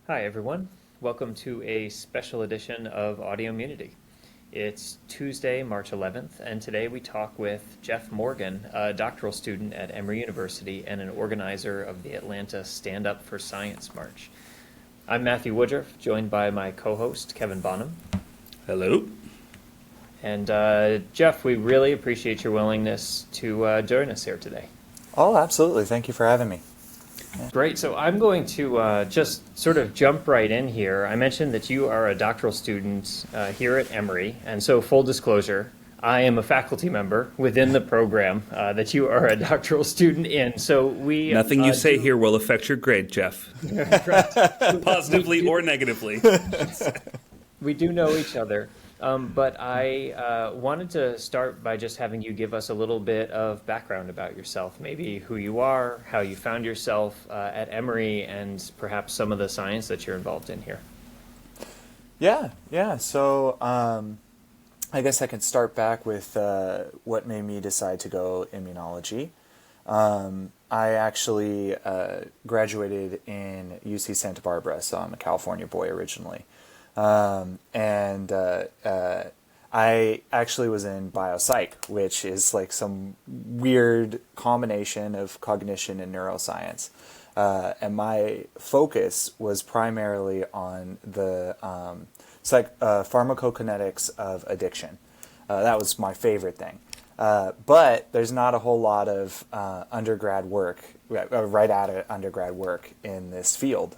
Hi, everyone. Welcome to a special edition of Audiommunity. It's Tuesday, March 11th, and today we talk with Jeff Morgan, a doctoral student at Emory University and an organizer of the Atlanta Stand Up for Science March. I'm Matthew Woodruff, joined by my co-host, Kevin Bonham. Hello. And Jeff, we really appreciate your willingness to join us here today. Oh, absolutely. Thank you for having me. Great. So I'm going to just sort of jump right in here. I mentioned that you are a doctoral student here at Emory. And so, full disclosure, I am a faculty member within the program that you are a doctoral student in. So we Nothing you say here will affect your grade, Jeff. Positively or negatively. We do know each other. But I wanted to start by just having you give us a little bit of background about yourself, maybe who you are, how you found yourself at Emory, and perhaps some of the science that you're involved in here. Yeah. So I guess I can start back with what made me decide to go immunology. I actually graduated in UC Santa Barbara, so I'm a California boy originally. And I actually was in biopsych, which is like some weird combination of cognition and neuroscience. And my focus was primarily on the pharmacokinetics of addiction. That was my favorite thing. But there's not a whole lot of undergrad work, right out of undergrad work in this field.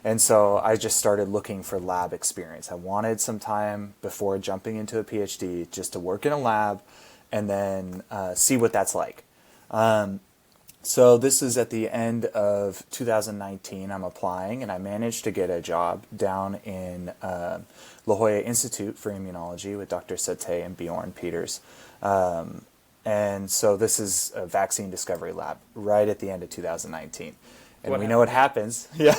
And so I just started looking for lab experience. I wanted some time before jumping into a PhD just to work in a lab and then see what that's like. So this is at the end of 2019. I'm applying, and I managed to get a job down in La Jolla Institute for Immunology with Dr. Sate and Bjorn Peters. And so this is a vaccine discovery lab right at the end of 2019. And What we know what happens. Yeah,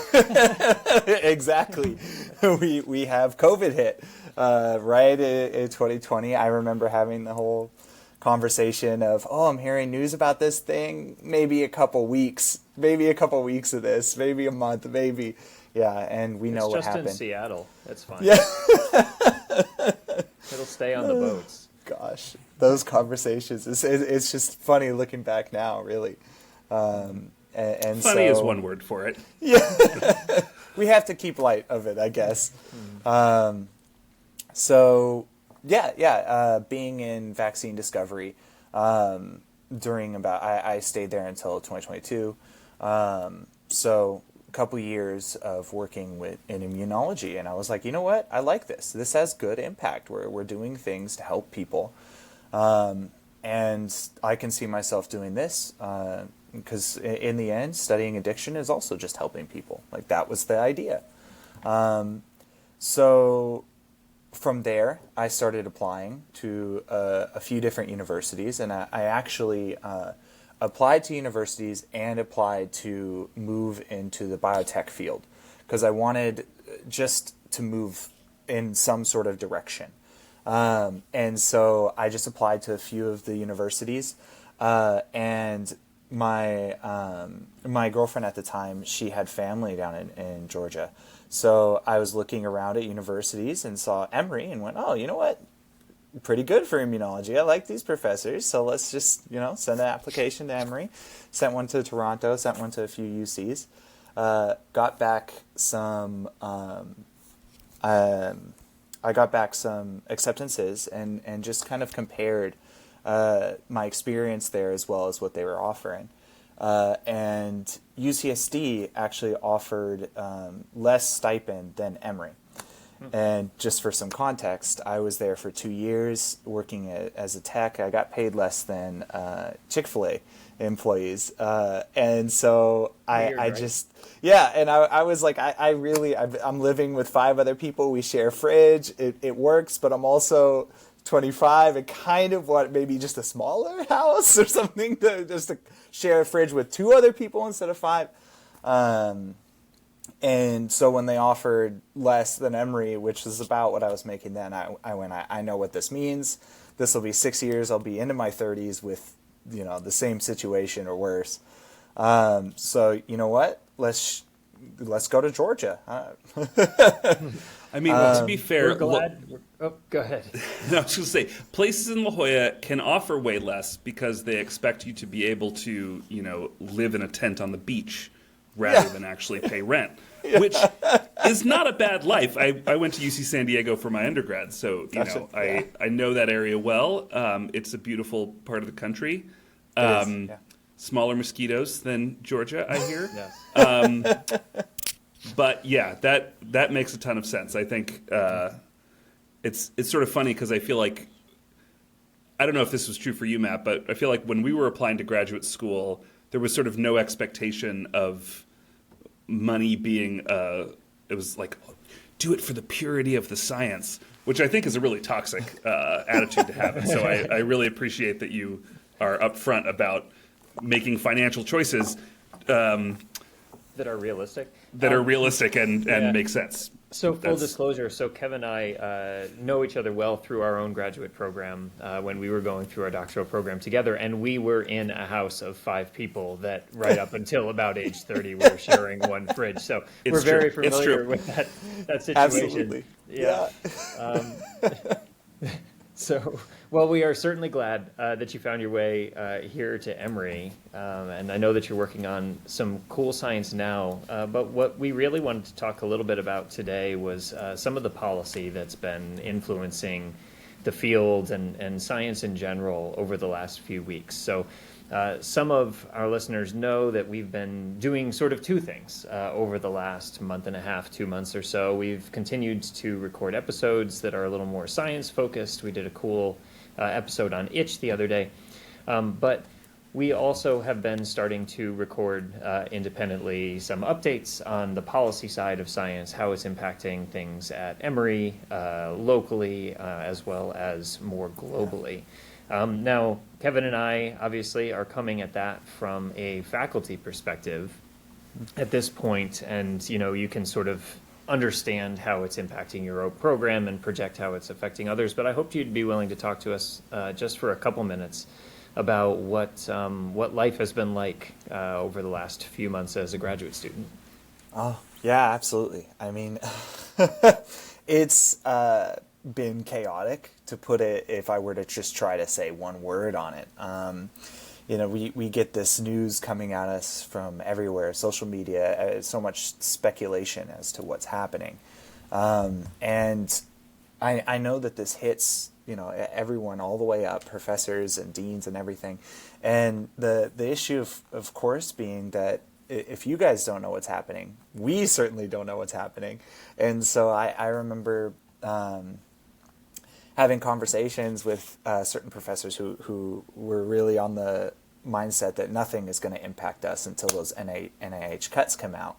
exactly. We have COVID hit right in 2020. I remember having the whole conversation of, oh, I'm hearing news about this thing. Maybe a couple weeks of this. Maybe a month. Maybe. Yeah, and we know what happened. It's just in Seattle. That's fine. Yeah. It'll stay on the boats. Gosh, those conversations. It's just funny looking back now, really. And Funny so, is one word for it. Yeah, we have to keep light of it, I guess. Being in vaccine discovery I stayed there until 2022. So a couple years of working in immunology, and I was like, you know what? I like this. This has good impact. We're doing things to help people, and I can see myself doing this. Because in the end, studying addiction is also just helping people. Like, that was the idea. So from there, I started applying to a few different universities, and I actually applied to universities and applied to move into the biotech field because I wanted just to move in some sort of direction. And so I just applied to a few of the universities, and my girlfriend at the time, she had family down in Georgia. So I was looking around at universities and saw Emory and went, oh, you know what? Pretty good for immunology. I like these professors. So let's just, send an application to Emory. Sent one to Toronto, sent one to a few UCs. Got back some I got back some acceptances and just kind of compared my experience there as well as what they were offering. And UCSD actually offered less stipend than Emory. And just for some context, I was there for 2 years working as a tech. I got paid less than Chick-fil-A employees. And so Weird, I right? just, yeah, and I was like, I'm living with 5 other people. We share a fridge. It works, but I'm also 25 and kind of want maybe just a smaller house or something to share a fridge with 2 other people instead of 5. And so when they offered less than Emory, which is about what I was making then, I went, I know what this means. This will be 6 years. I'll be into my 30s with, the same situation or worse. So you know what? Let's let's go to Georgia. I mean, to be fair, We're glad. Oh, go ahead. no, I was going to say, places in La Jolla can offer way less because they expect you to be able to, live in a tent on the beach rather than actually pay rent, which is not a bad life. I went to UC San Diego for my undergrad, so, I know that area well. It's a beautiful part of the country. Smaller mosquitoes than Georgia, I hear. Yes. But yeah, that makes a ton of sense. I think it's sort of funny because I feel like, I don't know if this was true for you, Matt, but I feel like when we were applying to graduate school, there was sort of no expectation of money being, it was like, do it for the purity of the science, which I think is a really toxic attitude to have. And so I really appreciate that you are upfront about making financial choices That are realistic. And make sense. So full disclosure, so Kevin and I know each other well through our own graduate program when we were going through our doctoral program together, and we were in a house of 5 people that right up until about age 30 were sharing one fridge. So we're very familiar with that situation. Absolutely. Yeah. So, well, we are certainly glad that you found your way here to Emory, and I know that you're working on some cool science now, but what we really wanted to talk a little bit about today was some of the policy that's been influencing the field and science in general over the last few weeks. So some of our listeners know that we've been doing sort of 2 things over the last month and a half, 2 months or so. We've continued to record episodes that are a little more science focused. We did a cool episode on itch the other day. But we also have been starting to record independently some updates on the policy side of science, how it's impacting things at Emory, locally, as well as more globally. Now, Kevin and I obviously are coming at that from a faculty perspective at this point, and you can sort of understand how it's impacting your own program and project how it's affecting others. But I hoped you'd be willing to talk to us just for a couple minutes about what life has been like over the last few months as a graduate student. Oh, yeah, absolutely. I mean, it's been chaotic, to put it, if I were to just try to say one word on it. We get this news coming at us from everywhere, social media, so much speculation as to what's happening. And I know that this hits, everyone all the way up, professors and deans and everything. And the issue, of course, being that if you guys don't know what's happening, we certainly don't know what's happening. And so I remember having conversations with certain professors who were really on the mindset that nothing is going to impact us until those NIH cuts come out.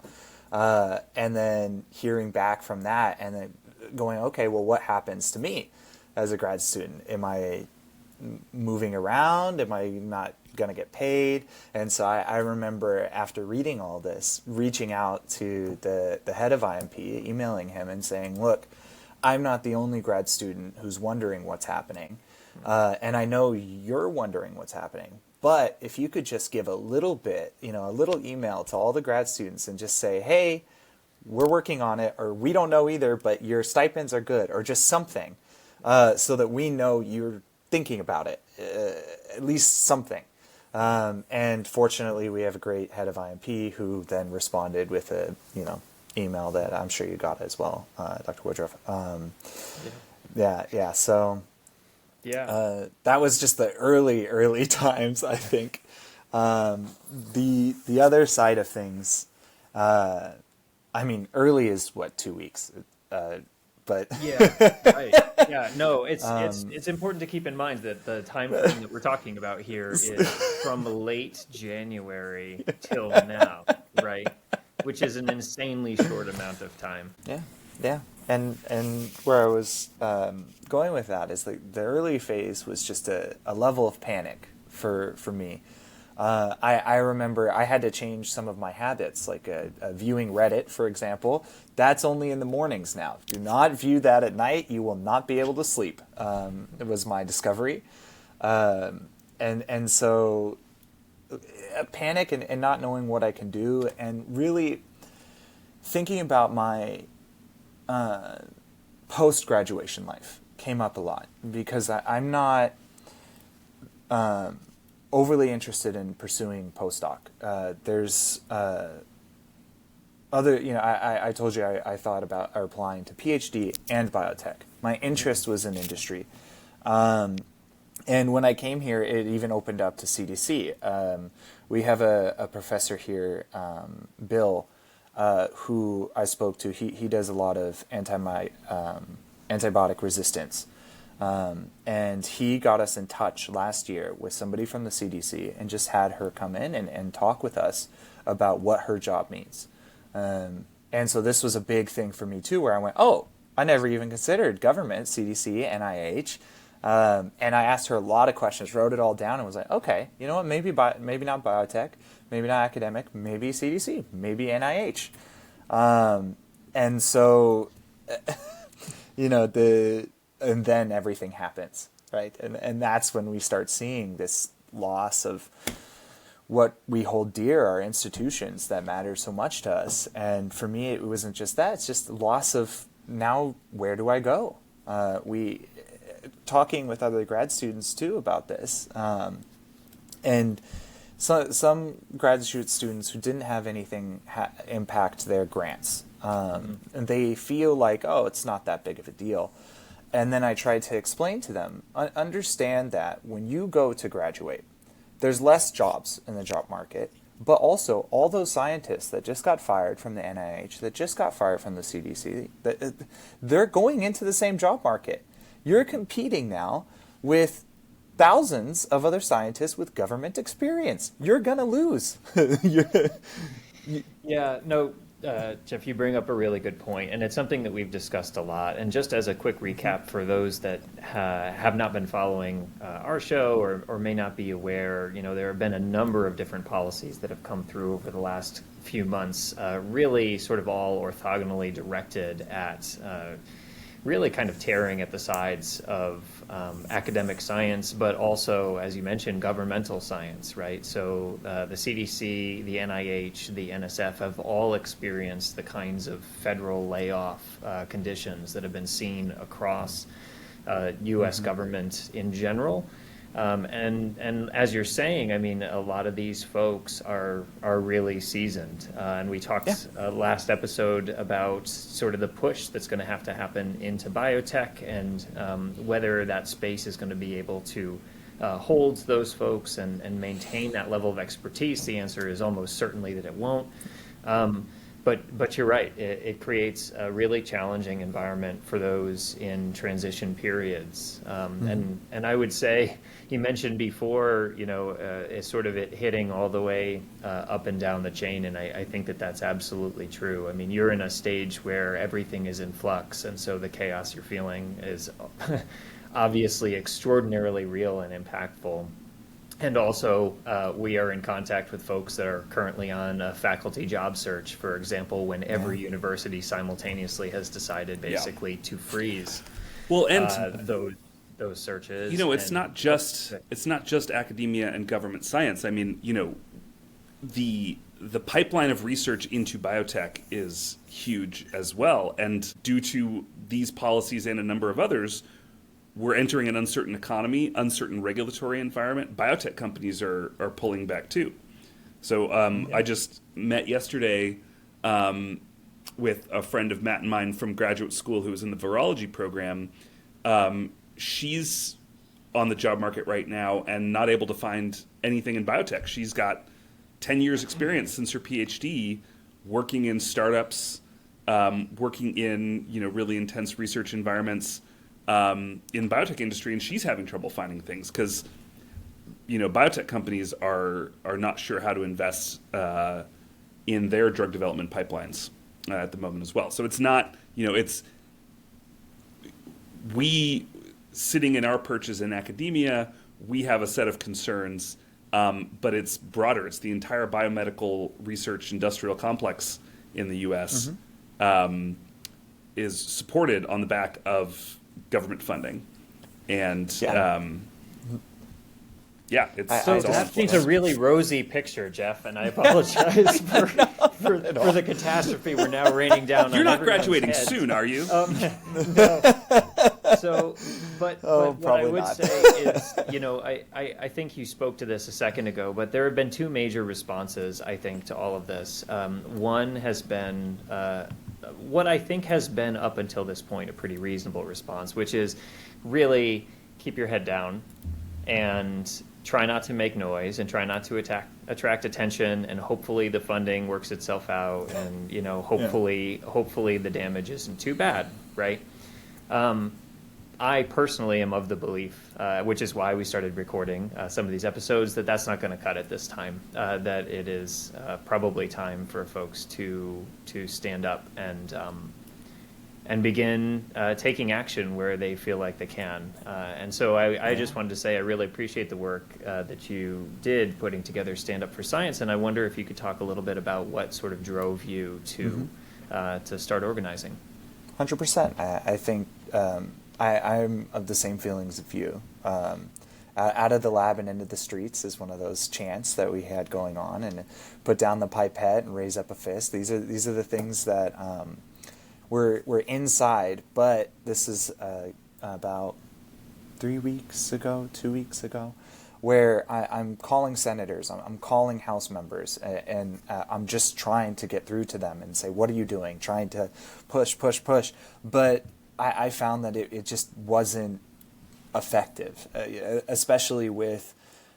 And then hearing back from that and then going, okay, well, what happens to me as a grad student? Am I moving around? Am I not going to get paid? And so I remember after reading all this, reaching out to the head of IMP, emailing him and saying, look, I'm not the only grad student who's wondering what's happening. And I know you're wondering what's happening. But if you could just give a little bit, a little email to all the grad students and just say, hey, we're working on it, or we don't know either, but your stipends are good, or just something, so that we know you're thinking about it, at least something. And fortunately, we have a great head of IMP who then responded with a, email that I'm sure you got as well, Dr. Woodruff. So that was just the early times, I think. The other side of things, early is what, 2 weeks, but right. Yeah, no, it's important to keep in mind that the time frame that we're talking about here is from late January till now, right? Which is an insanely short amount of time. Yeah. And where I was going with that is the early phase was just a level of panic for me. I remember I had to change some of my habits, like viewing Reddit, for example. That's only in the mornings now. Do not view that at night. You will not be able to sleep. It was my discovery. And so panic and not knowing what I can do. And really, thinking about my post-graduation life came up a lot because I'm not overly interested in pursuing postdoc. There's other, I told you I thought about applying to PhD and biotech. My interest was in industry. And when I came here, it even opened up to CDC. We have a professor here, Bill, who I spoke to. He does a lot of antibiotic resistance. And he got us in touch last year with somebody from the CDC and just had her come in and talk with us about what her job means. And so this was a big thing for me too, where I went, oh, I never even considered government, CDC, NIH. And I asked her a lot of questions, wrote it all down, and was like, okay, you know what, maybe not biotech, maybe not academic, maybe CDC, maybe NIH. And so, and then everything happens, right? And that's when we start seeing this loss of what we hold dear, our institutions that matter so much to us. And for me, it wasn't just that, it's just the loss of, now where do I go? Talking with other grad students too about this, and some graduate students who didn't have anything impact their grants, and they feel like, oh, it's not that big of a deal. And then I tried to explain to them, understand that when you go to graduate, there's less jobs in the job market, but also all those scientists that just got fired from the NIH, that just got fired from the CDC, they're going into the same job market. You're competing now with thousands of other scientists with government experience. You're going to lose. Yeah, no, Jeff, you bring up a really good point, and it's something that we've discussed a lot. And just as a quick recap for those that have not been following our show or may not be aware, there have been a number of different policies that have come through over the last few months, really sort of all orthogonally directed at really kind of tearing at the sides of academic science, but also, as you mentioned, governmental science, right? So the CDC, the NIH, the NSF have all experienced the kinds of federal layoff conditions that have been seen across U.S. government in general. And as you're saying, I mean, a lot of these folks are really seasoned. And we talked last episode about sort of the push that's going to happen into biotech and whether that space is going to be able to hold those folks and maintain that level of expertise. The answer is almost certainly that it won't. But you're right. It creates a really challenging environment for those in transition periods. And I would say, you mentioned before, it's sort of it hitting all the way up and down the chain, and I think that that's absolutely true. I mean, you're in a stage where everything is in flux, and so the chaos you're feeling is obviously extraordinarily real and impactful. And also, we are in contact with folks that are currently on a faculty job search, for example, when every university simultaneously has decided to freeze those searches. It's not just academia and government science. I mean, the pipeline of research into biotech is huge as well, and due to these policies and a number of others, we're entering an uncertain economy, uncertain regulatory environment. Biotech companies are pulling back too. So I just met yesterday with a friend of Matt and mine from graduate school who was in the virology program. She's on the job market right now and not able to find anything in biotech. She's got 10 years experience since her PhD working in startups, working in really intense research environments, in biotech industry, and she's having trouble finding things because biotech companies are not sure how to invest in their drug development pipelines at the moment as well. So it's not we sitting in our perches in academia, we have a set of concerns, but it's broader. It's the entire biomedical research industrial complex in the U.S. Is supported on the back of government funding, and Yeah, it's I- So I it's don't- that awesome. paints a really rosy picture, Jeff, and I apologize for the catastrophe we're now raining down You're on not everyone's graduating heads. soon, are you? No. So, but what I probably would not. say is, I think you spoke to this a second ago, but there have been two major responses, I think, to all of this. One has been what I think has been up until this point a pretty reasonable response, which is really keep your head down and try not to make noise and try not to attract attention, and hopefully the funding works itself out, and hopefully the damage isn't too bad, right? I personally am of the belief, which is why we started recording some of these episodes, that that's not going to cut it this time. That it is probably time for folks to stand up and begin taking action where they feel like they can. And so I just wanted to say I really appreciate the work that you did putting together Stand Up for Science, and I wonder if you could talk a little bit about what sort of drove you to start organizing. 100%. I think I'm of the same feelings of you. Out of the lab and into the streets is one of those chants that we had going on, and put down the pipette and raise up a fist. These are the things that we're inside. But this is about 2 weeks ago, where I'm calling senators, I'm calling House members, and I'm just trying to get through to them and say, what are you doing? Trying to push. But I found that it just wasn't effective, especially with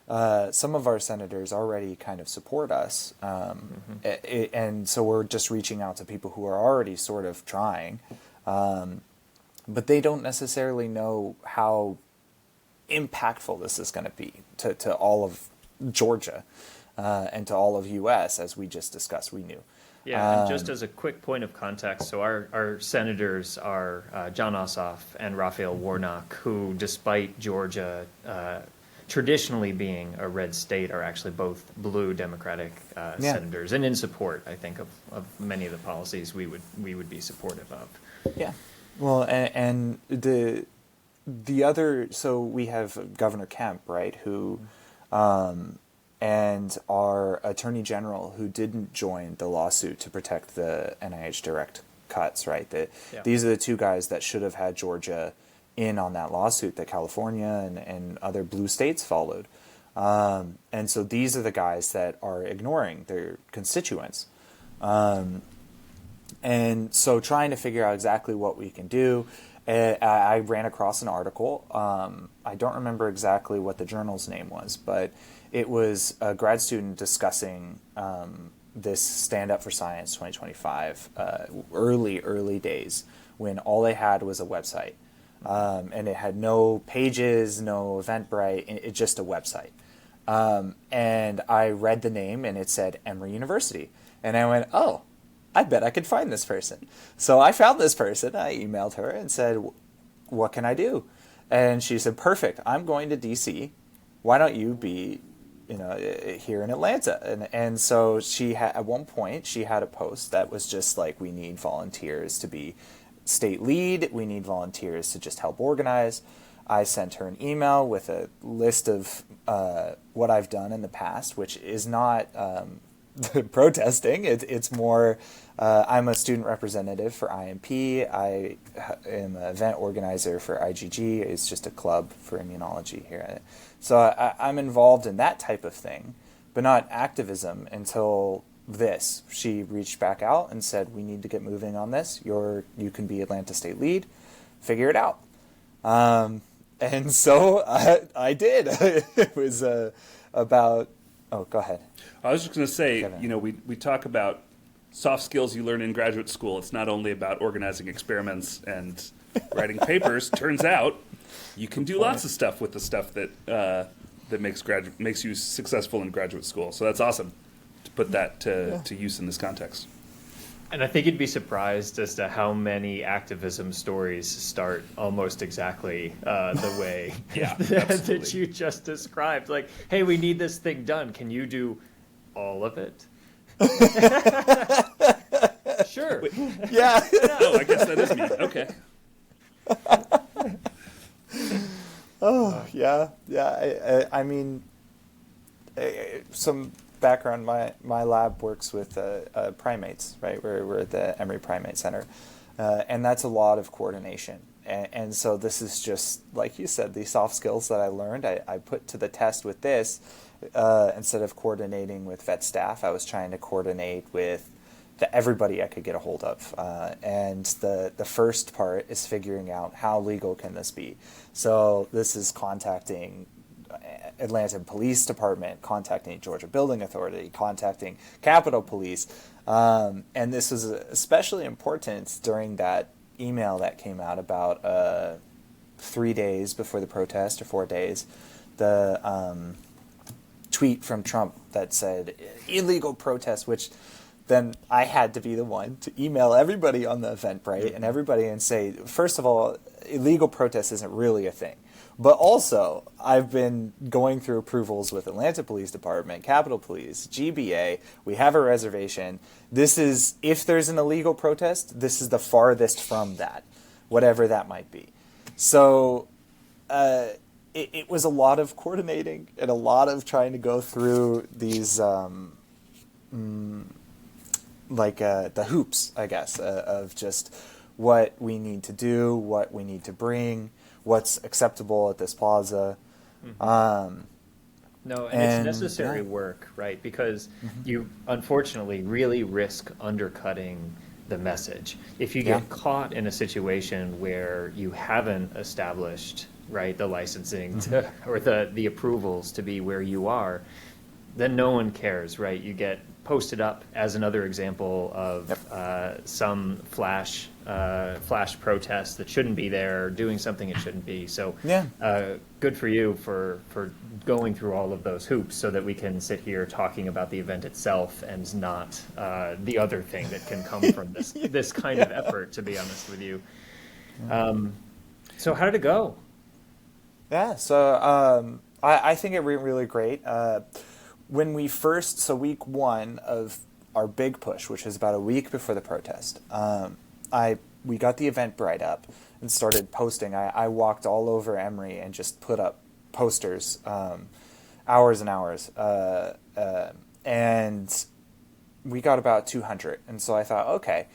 some of our senators already kind of support us. And so we're just reaching out to people who are already sort of trying, but they don't necessarily know how impactful this is going to be to all of Georgia and to all of U.S., as we just discussed. We knew. Yeah, and just as a quick point of context, so our senators are John Ossoff and Raphael Warnock, who, despite Georgia traditionally being a red state, are actually both blue Democratic senators, and in support, I think, of many of the policies we would be supportive of. Yeah. Well, and the other, so we have Governor Kemp, right, who, and our Attorney General, who didn't join the lawsuit to protect the NIH direct cuts, right? These are the two guys that should have had Georgia in on that lawsuit that California and other blue states followed. And so these are the guys that are ignoring their constituents. And so trying to figure out exactly what we can do, I ran across an article. I don't remember exactly what the journal's name was, but it was a grad student discussing this Stand Up for Science 2025 early days, when all they had was a website. And it had no pages, no Eventbrite, it's just a website. And I read the name, and it said Emory University. And I went, oh, I bet I could find this person. So I found this person. I emailed her and said, what can I do? And she said, perfect. I'm going to D.C. Why don't you be, here in Atlanta? And so she had, at one point, she had a post that was just like, we need volunteers to be state lead. We need volunteers to just help organize. I sent her an email with a list of what I've done in the past, which is not protesting. It's more, I'm a student representative for IMP. I am an event organizer for IgG. It's just a club for immunology here. So I'm involved in that type of thing, but not activism until this. She reached back out and said, we need to get moving on this. You can be Atlanta State lead. Figure it out. And so I did. It was about... Oh, go ahead. I was just going to say, Kevin. We talk about soft skills you learn in graduate school. It's not only about organizing experiments and writing papers. Turns out you can do lots of stuff with the stuff that makes you successful in graduate school. So that's awesome to put that to use in this context. And I think you'd be surprised as to how many activism stories start almost exactly the way that you just described. Like, hey, we need this thing done. Can you do all of it? Sure. Wait, Yeah. oh, I guess that is me. Okay. Oh, yeah. I mean, some background. My lab works with primates, right? We're at the Emory Primate Center, and that's a lot of coordination. And so this is just, like you said, these soft skills that I learned, I put to the test with this. Instead of coordinating with vet staff, I was trying to coordinate with everybody I could get a hold of. And the first part is figuring out how legal can this be. So this is contacting Atlanta Police Department, contacting Georgia Building Authority, contacting Capitol Police. And this was especially important during that email that came out about 3 days before the protest, or 4 days. The tweet from Trump that said illegal protest, which then I had to be the one to email everybody on the Eventbrite and everybody and say, first of all, illegal protest isn't really a thing. But also, I've been going through approvals with Atlanta Police Department, Capitol Police, GBA. We have a reservation. This is, if there's an illegal protest, this is the farthest from that, whatever that might be. So it was a lot of coordinating and a lot of trying to go through these the hoops, I guess, of just what we need to do, what we need to bring, what's acceptable at this plaza. No, and it's necessary work, right? Because you unfortunately really risk undercutting the message. If you get caught in a situation where you haven't established, right, the licensing or the approvals to be where you are, then no one cares, right? You get posted up as another example of some flash protest that shouldn't be there, doing something it shouldn't be. So good for you for going through all of those hoops so that we can sit here talking about the event itself and not the other thing that can come from this kind of effort, to be honest with you. So how did it go? Yeah, so I think it went really great. When we first, so week one of our big push, which was about a week before the protest, we got the Eventbrite up and started posting. I walked all over Emory and just put up posters, hours and hours, and we got about 200. And so I thought, okay,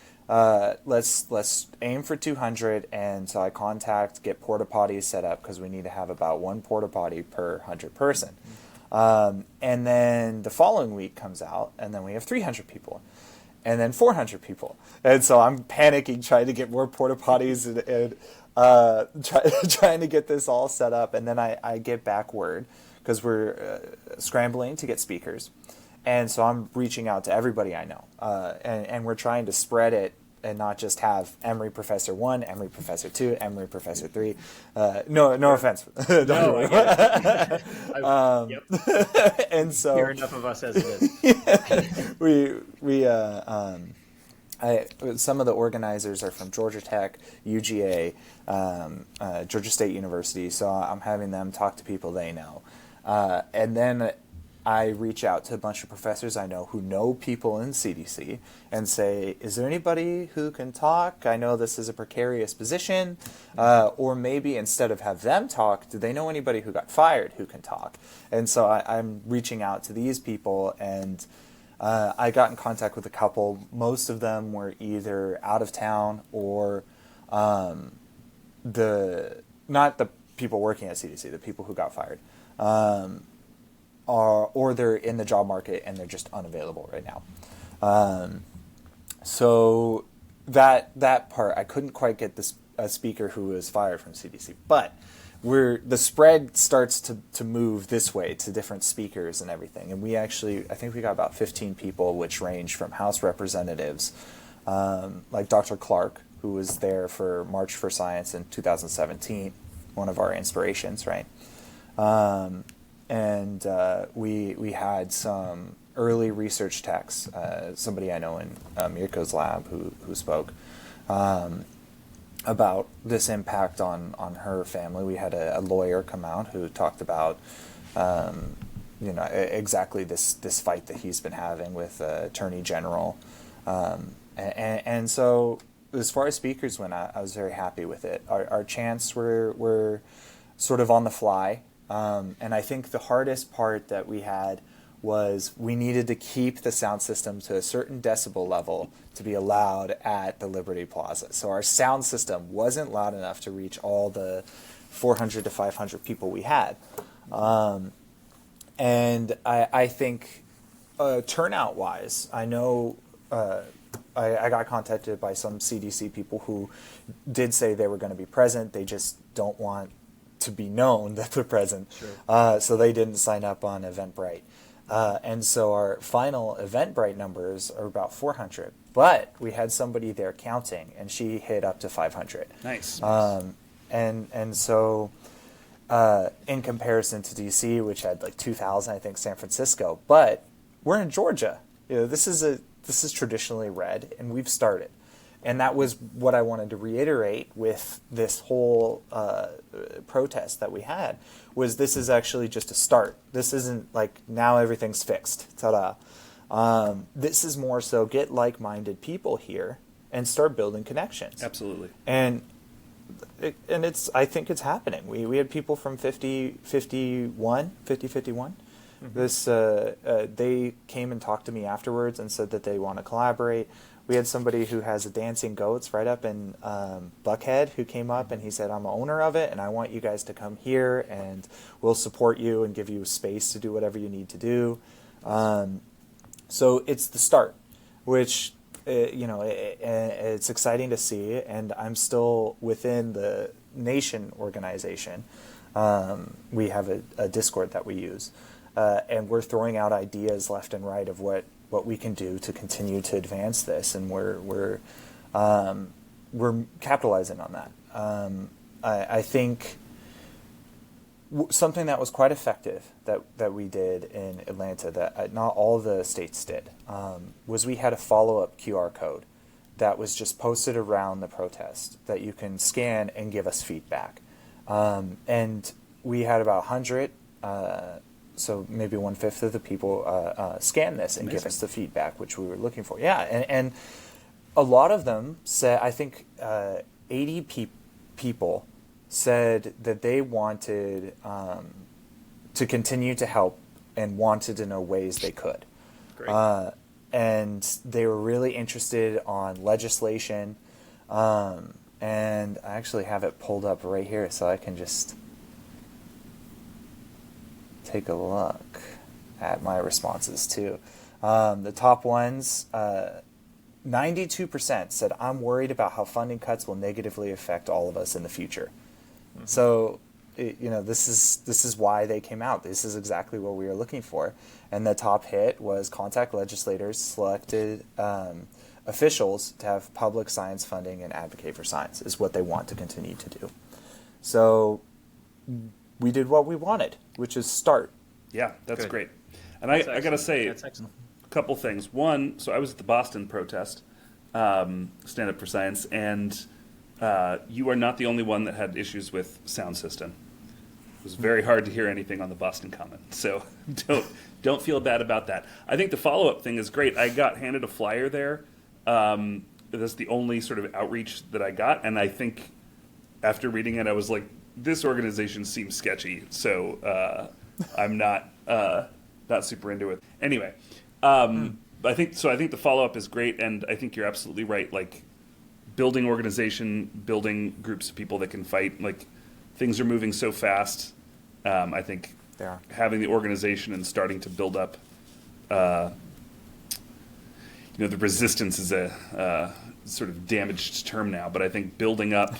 let's aim for 200. And so I get porta potties set up because we need to have about one porta potty per 100 person. And then the following week comes out, and then we have 300 people, and then 400 people. And so I'm panicking, trying to get more porta potties and trying to get this all set up. And then I get back word, because we're scrambling to get speakers. And so I'm reaching out to everybody I know, and we're trying to spread it and not just have Emory Professor 1, Emory Professor 2, Emory Professor 3. No offense. No, I get it. And so Hear enough of us as it is. Some of the organizers are from Georgia Tech, UGA, Georgia State University, so I'm having them talk to people they know. And then I reach out to a bunch of professors I know who know people in CDC and say, is there anybody who can talk? I know this is a precarious position. Or maybe instead of have them talk, do they know anybody who got fired who can talk? And so I'm reaching out to these people, and I got in contact with a couple. Most of them were either out of town or not the people working at CDC, the people who got fired. Or they're in the job market and they're just unavailable right now. So that part, I couldn't quite get a speaker who was fired from CDC, but the spread starts to move this way to different speakers and everything. And I think we got about 15 people, which range from House representatives, like Dr. Clark, who was there for March for Science in 2017, one of our inspirations, right? And we had some early research techs, somebody I know in Mirko's lab who spoke about this impact on her family. We had a lawyer come out who talked about exactly this fight that he's been having with Attorney General, and so as far as speakers went, I was very happy with it. Our chants were sort of on the fly. And I think the hardest part that we had was we needed to keep the sound system to a certain decibel level to be allowed at the Liberty Plaza. So our sound system wasn't loud enough to reach all the 400 to 500 people we had. And I think turnout-wise, I know I got contacted by some CDC people who did say they were going to be present. They just don't want to be known that they're present. Sure. So they didn't sign up on Eventbrite. And so our final Eventbrite numbers are about 400. But we had somebody there counting, and she hit up to 500. Nice. And so in comparison to DC, which had like 2,000, I think San Francisco, but we're in Georgia. This is traditionally red, and we've started. And that was what I wanted to reiterate with this whole protest that we had, was this is actually just a start. This isn't like now everything's fixed. Ta-da. This is more so get like-minded people here and start building connections. Absolutely. And I think it's happening. We had people from 5051. Mm-hmm. They came and talked to me afterwards and said that they want to collaborate. We had somebody who has a dancing goats right up in Buckhead who came up and he said, I'm an owner of it and I want you guys to come here and we'll support you and give you space to do whatever you need to do. So it's the start, which it's exciting to see, and I'm still within the Nation organization. We have a Discord that we use, and we're throwing out ideas left and right of what we can do to continue to advance this, and we're capitalizing on that. I think something that was quite effective that we did in Atlanta that not all the states did was we had a follow-up QR code that was just posted around the protest that you can scan and give us feedback. And we had about 100, so maybe 1/5 of the people scan this and give us the feedback, which we were looking for. Yeah, and a lot of them said, I think 80 people said that they wanted to continue to help and wanted to know ways they could. Great. And they were really interested on legislation. And I actually have it pulled up right here so I can just take a look at my responses too. The top ones, 92% said, I'm worried about how funding cuts will negatively affect all of us in the future. Mm-hmm. So, this is why they came out. This is exactly what we were looking for. And the top hit was contact legislators, selected officials to have public science funding and advocate for science is what they want to continue to do. So we did what we wanted, which is start. Yeah, that's Good. great. And I got to say, That's excellent. a couple things. One, so I was at the Boston protest, Stand Up for Science, and you are not the only one that had issues with sound system. It was very hard to hear anything on the Boston Common, so don't feel bad about that. I think the follow-up thing is great. I got handed a flyer there. That's the only sort of outreach that I got, and I think after reading it, I was like, this organization seems sketchy, so I'm not super into it. Anyway, I think the follow-up is great, and I think you're absolutely right. Like, building organization, building groups of people that can fight, like, things are moving so fast. I think having the organization and starting to build up, the resistance is a sort of damaged term now, but I think building up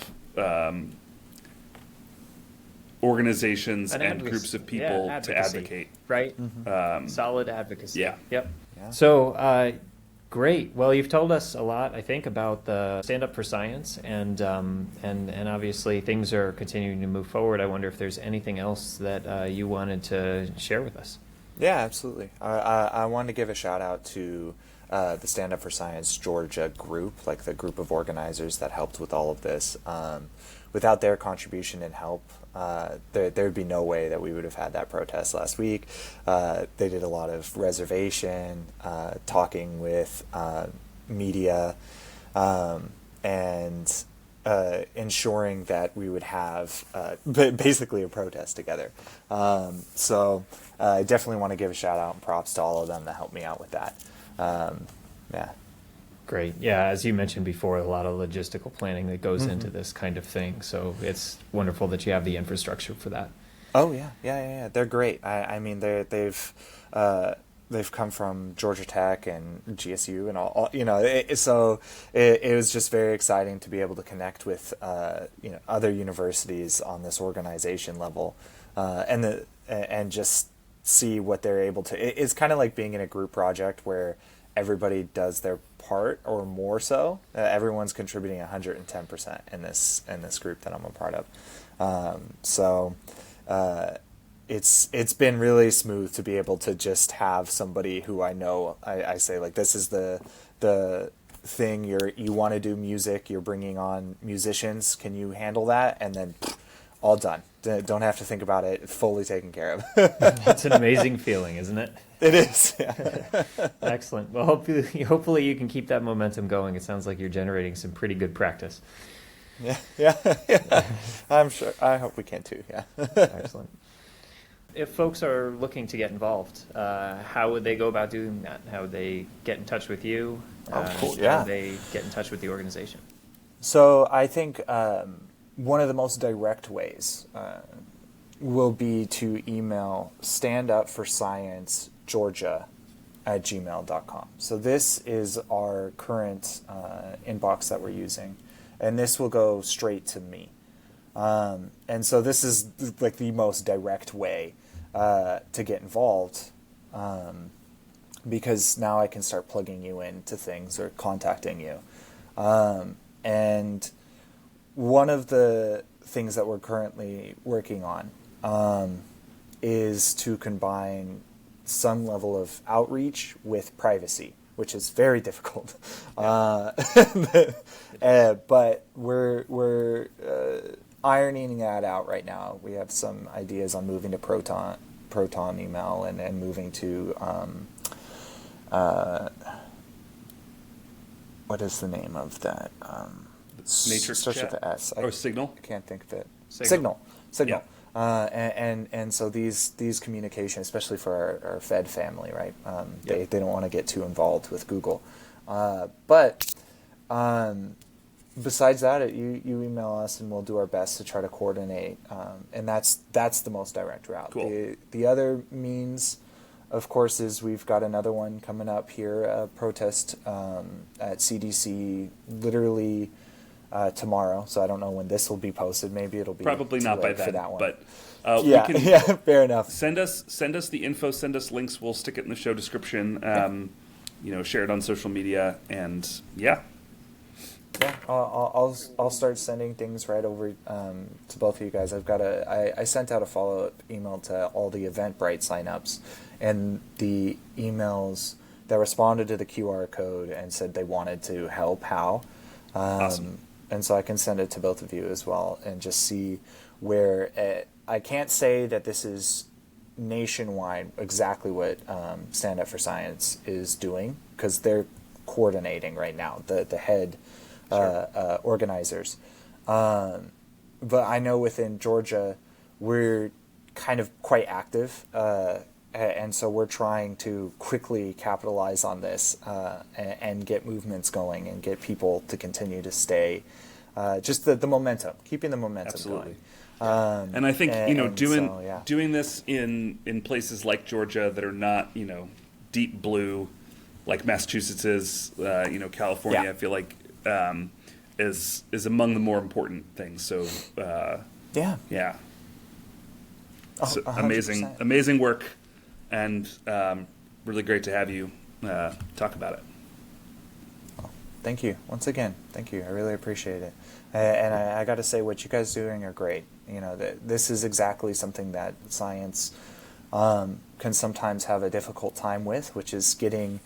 organizations and groups of people to advocate. Right? Mm-hmm. Solid advocacy. Yeah. Yep. Yeah. So, great. Well, you've told us a lot, I think, about the Stand Up for Science, and obviously things are continuing to move forward. I wonder if there's anything else that you wanted to share with us. Yeah, absolutely. I want to give a shout out to the Stand Up for Science Georgia group, like the group of organizers that helped with all of this. Without their contribution and help, there'd be no way that we would have had that protest last week. They did a lot of reservation, talking with media, and ensuring that we would have basically a protest together. So I definitely want to give a shout out and props to all of them that helped me out with that. Yeah. Great. Yeah, as you mentioned before, a lot of logistical planning that goes into this kind of thing. So it's wonderful that you have the infrastructure for that. Oh yeah. They're great. I mean, they've come from Georgia Tech and GSU and all so it was just very exciting to be able to connect with other universities on this organization level, and just see what they're able to. It's kind of like being in a group project where everybody does their part or more so. Everyone's contributing 110% in this group that I'm a part of. It's been really smooth to be able to just have somebody who I know. I say, like, this is the thing, you want to do music, you're bringing on musicians, can you handle that? And then all done. Don't have to think about it, fully taken care of. That's an amazing feeling, isn't it? It is. Yeah. Excellent. Well, hopefully you can keep that momentum going. It sounds like you're generating some pretty good practice. Yeah. I'm sure. I hope we can too. Yeah. Excellent. If folks are looking to get involved, how would they go about doing that? How would they get in touch with you? Cool. Yeah. How would they get in touch with the organization? So I think one of the most direct ways will be to email standupforsciencegeorgia@gmail.com. So this is our current inbox that we're using, and this will go straight to me. And so this is like the most direct way to get involved, because now I can start plugging you into things or contacting you. And one of the things that we're currently working on is to combine some level of outreach with privacy, which is very difficult. But we're ironing that out right now. We have some ideas on moving to Proton email and moving to what is the name of that? Matrix starts chat? with the S. Signal? I can't think of it. Signal. Signal. Yeah. And so these communication, especially for our Fed family, right? They don't want to get too involved with Google. But besides that, you email us and we'll do our best to try to coordinate. And that's the most direct route. Cool. The other means, of course, is we've got another one coming up here, a protest at CDC literally tomorrow. So I don't know when this will be posted. Maybe it'll be Probably not by then, for that one. but Yeah, we can fair enough. send us the info, send us links. We'll stick it in the show description. Share it on social media, and Yeah, I'll start sending things right over to both of you guys. I sent out a follow-up email to all the Eventbrite signups, and the emails that responded to the QR code and said they wanted to help. How? Awesome. And so I can send it to both of you as well, and just see where I can't say that this is nationwide exactly what Stand Up for Science is doing, because they're coordinating right now, the head organizers. But I know within Georgia we're kind of quite active, and so we're trying to quickly capitalize on this and get movements going and get people to continue to stay. Just the momentum, keeping the momentum Absolutely. going. And I think doing this in places like Georgia that are not deep blue, like Massachusetts is, California. Yeah. I feel like is among the more important things. So Yeah. So 100%. amazing work, and really great to have you talk about it. Thank you once again. Thank you. I really appreciate it. And I got to say, what you guys are doing are great. This is exactly something that science can sometimes have a difficult time with, which is getting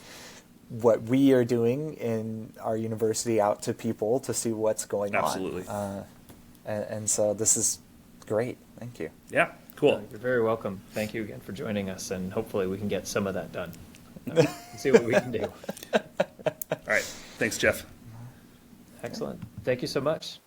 what we are doing in our university out to people to see what's going Absolutely. on. And so this is great. Thank you. Yeah, cool. You're very welcome. Thank you again for joining us, and hopefully we can get some of that done. See what we can do. All right. Thanks, Jeff. Excellent. Thank you so much.